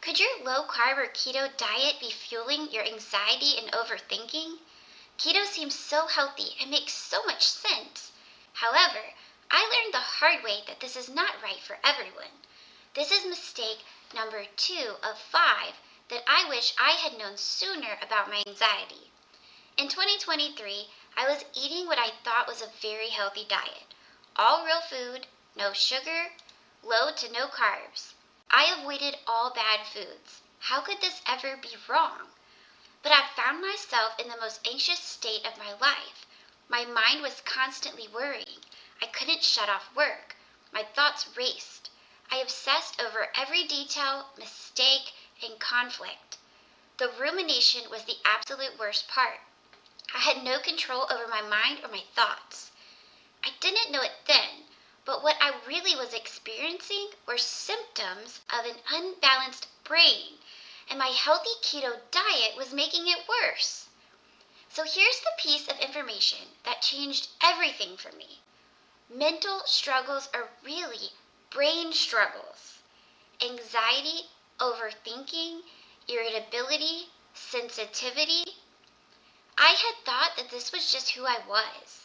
Could your low-carb or keto diet be fueling your anxiety and overthinking? Keto seems so healthy and makes so much sense. However, I learned the hard way that this is not right for everyone. This is mistake number 2 of 5 that I wish I had known sooner about my anxiety. In 2023, I was eating what I thought was a very healthy diet. All real food, no sugar, low to no carbs. I avoided all bad foods. How could this ever be wrong? But I found myself in the most anxious state of my life. My mind was constantly worrying. I couldn't shut off work. My thoughts raced. I obsessed over every detail, mistake, and conflict. The rumination was the absolute worst part. I had no control over my mind or my thoughts. I didn't know it then, but what I really was experiencing were symptoms of an unbalanced brain, and my healthy keto diet was making it worse. So here's the piece of information that changed everything for me. Mental struggles are really brain struggles. Anxiety, overthinking, irritability, sensitivity. I had thought that this was just who I was.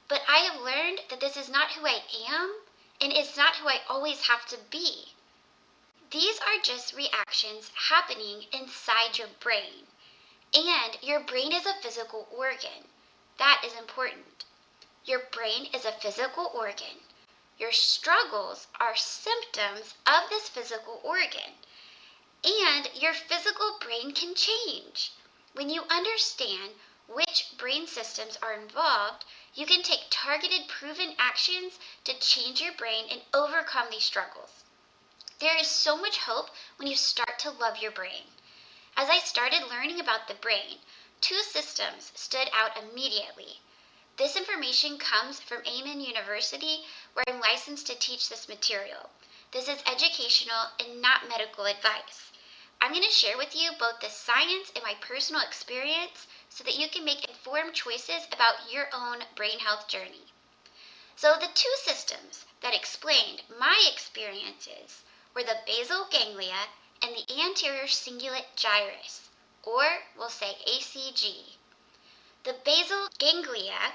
But I have learned that this is not who I am, and it's not who I always have to be. These are just reactions happening inside your brain. And your brain is a physical organ. That is important. Your brain is a physical organ. Your struggles are symptoms of this physical organ. And your physical brain can change. When you understand which brain systems are involved, you can take targeted, proven actions to change your brain and overcome these struggles. There is so much hope when you start to love your brain. As I started learning about the brain, 2 systems stood out immediately. This information comes from Amen University, where I'm licensed to teach this material. This is educational and not medical advice. I'm going to share with you both the science and my personal experience so that you can make informed choices about your own brain health journey. So the 2 systems that explained my experiences were the basal ganglia and the anterior cingulate gyrus, or we'll say ACG. The basal ganglia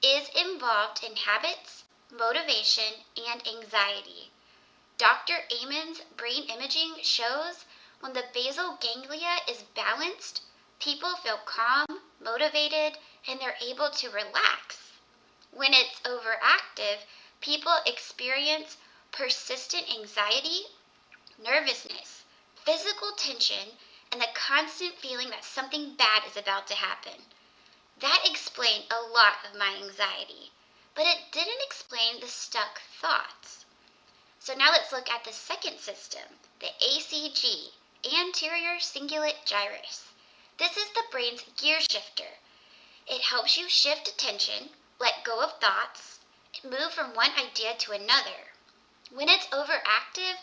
is involved in habits, motivation, and anxiety. Dr. Amen's brain imaging shows when the basal ganglia is balanced, people feel calm, motivated, and they're able to relax. When it's overactive, people experience persistent anxiety, nervousness, physical tension, and the constant feeling that something bad is about to happen. That explained a lot of my anxiety, but it didn't explain the stuck thoughts. So now let's look at the second system, the ACG, anterior cingulate gyrus. This is the brain's gear shifter. It helps you shift attention, let go of thoughts, and move from one idea to another. When it's overactive,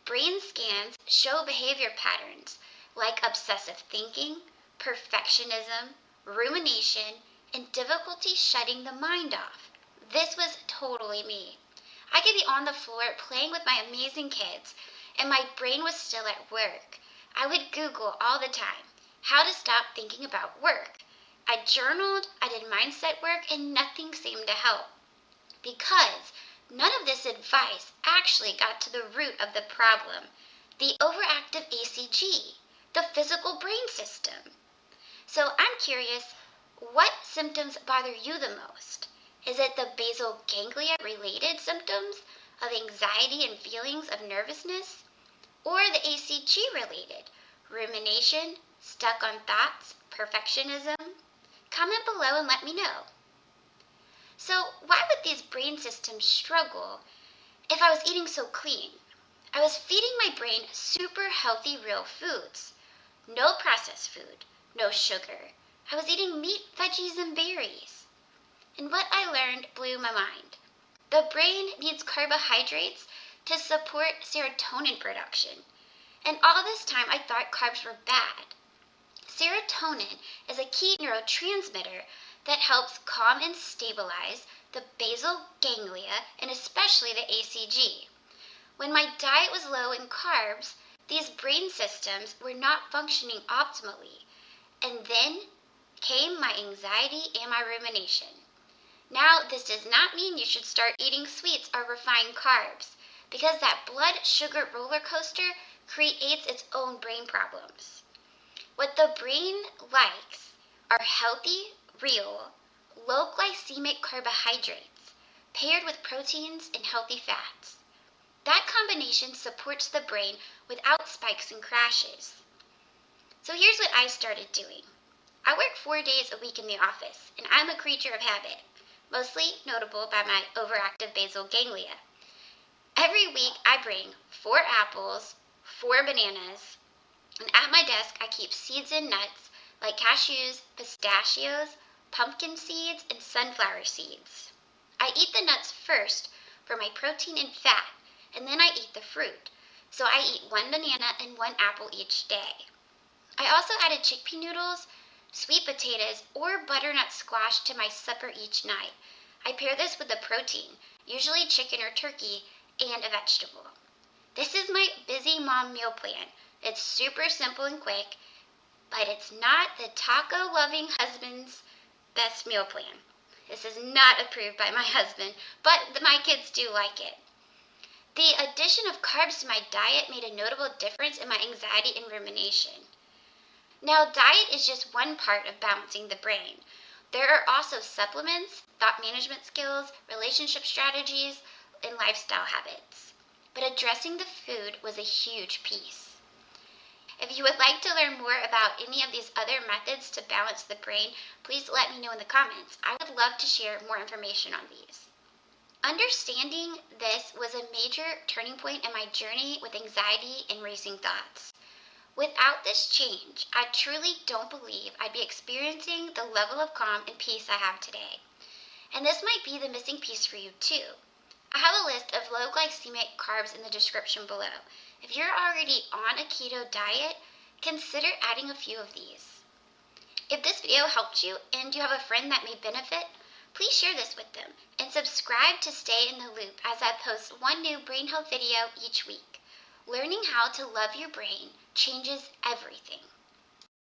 brain scans show behavior patterns like obsessive thinking, perfectionism, rumination, and difficulty shutting the mind off. This was totally me. I could be on the floor playing with my amazing kids, and my brain was still at work. I would Google all the time how to stop thinking about work. I journaled, I did mindset work, and nothing seemed to help. Because none of this advice actually got to the root of the problem, the overactive ACG, the physical brain system. So I'm curious, what symptoms bother you the most? Is it the basal ganglia related symptoms of anxiety and feelings of nervousness? Or the ACG related, rumination, stuck on thoughts, perfectionism? Comment below and let me know. So why would these brain systems struggle if I was eating so clean? I was feeding my brain super healthy real foods. No processed food, no sugar. I was eating meat, veggies, and berries. And what I learned blew my mind. The brain needs carbohydrates to support serotonin production. And all this time I thought carbs were bad. Serotonin is a key neurotransmitter that helps calm and stabilize the basal ganglia and especially the ACG. When my diet was low in carbs, These brain systems were not functioning optimally. And then came my anxiety and my rumination. Now, this does not mean you should start eating sweets or refined carbs, because that blood sugar roller coaster creates its own brain problems. What the brain likes are healthy, real, low glycemic carbohydrates paired with proteins and healthy fats. That combination supports the brain without spikes and crashes. So here's what I started doing. I work 4 days a week in the office, and I'm a creature of habit, mostly notable by my overactive basal ganglia. Every week I bring 4 apples, 4 bananas, and at my desk I keep seeds and nuts like cashews, pistachios, pumpkin seeds, and sunflower seeds. I eat the nuts first for my protein and fat, and then I eat the fruit. So I eat 1 banana and 1 apple each day. I also added chickpea noodles, sweet potatoes, or butternut squash to my supper each night. I pair this with a protein, usually chicken or turkey, and a vegetable. This is my busy mom meal plan. It's super simple and quick, but it's not the taco-loving husband's best meal plan. This is not approved by my husband, but my kids do like it. The addition of carbs to my diet made a notable difference in my anxiety and rumination. Now, diet is just one part of balancing the brain. There are also supplements, thought management skills, relationship strategies, and lifestyle habits. But addressing the food was a huge piece. If you would like to learn more about any of these other methods to balance the brain, please let me know in the comments. I would love to share more information on these. Understanding this was a major turning point in my journey with anxiety and racing thoughts. Without this change, I truly don't believe I'd be experiencing the level of calm and peace I have today. And this might be the missing piece for you too. I have a list of low glycemic carbs in the description below. If you're already on a keto diet, consider adding a few of these. If this video helped you and you have a friend that may benefit, please share this with them and subscribe to stay in the loop as I post one new brain health video each week. Learning how to love your brain changes everything.